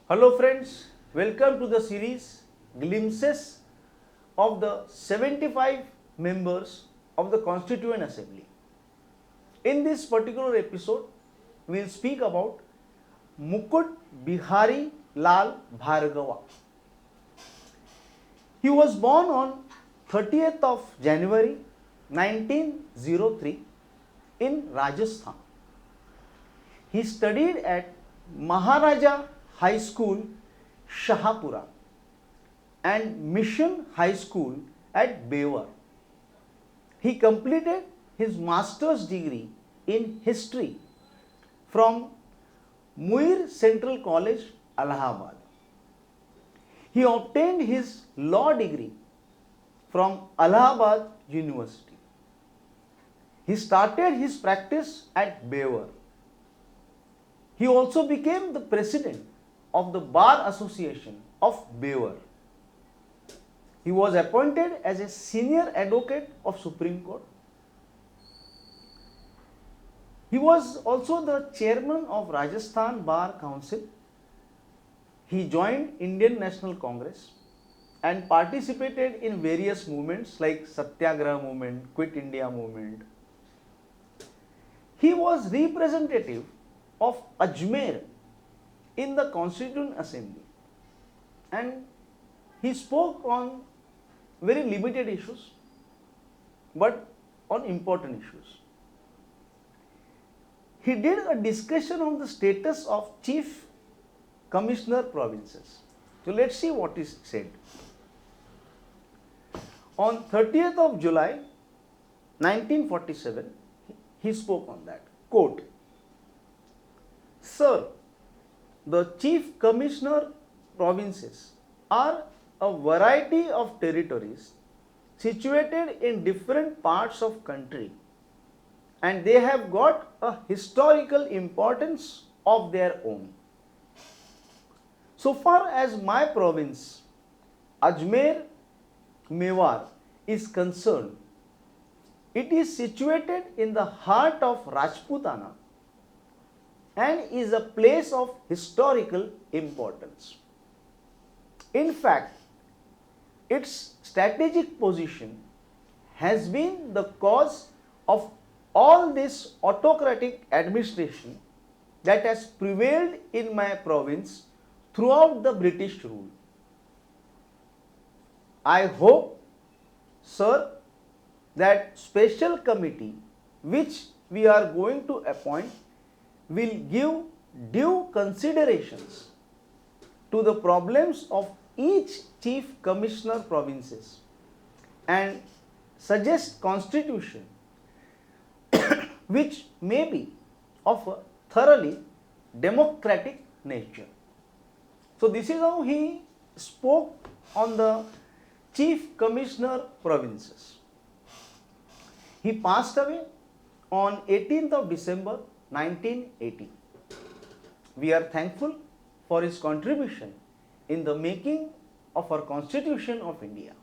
Hello friends, welcome to the series Glimpses of the 75 members of the Constituent Assembly. In this particular episode, we will speak about Mukut Bihari Lal Bhargava. He was born on 30th of January 1903 in Rajasthan. He studied at Maharaja High School, Shahpura, and Mission High School at Bihari. He completed his master's degree in history from Muir Central College, Allahabad. He obtained his law degree from Allahabad University. He started his practice at Bihari. He also became the president of the Bar Association of Bihari. He was appointed as a senior advocate of Supreme Court. He was also the chairman of Rajasthan Bar Council. He joined Indian National Congress and participated in various movements like Satyagraha movement, Quit India movement. He was representative of Ajmer in the Constituent Assembly, and he spoke on very limited issues but on important issues. He did a discussion on the status of Chief Commissioner provinces. So let's see what is said. On 30th of July 1947, he spoke on that. Quote, "Sir, the Chief Commissioner provinces are a variety of territories situated in different parts of country, and they have got a historical importance of their own. So far as my province, Ajmer, Mewar, is concerned, it is situated in the heart of Rajputana and is a place of historical importance. In fact, its strategic position has been the cause of all this autocratic administration that has prevailed in my province throughout the British rule. I hope, sir, that special committee which we are going to appoint will give due considerations to the problems of each Chief Commissioner provinces and suggest constitution which may be of a thoroughly democratic nature." So this is how he spoke on the Chief Commissioner provinces. He passed away on 18th of December 1980. We are thankful for his contribution in the making of our Constitution of India.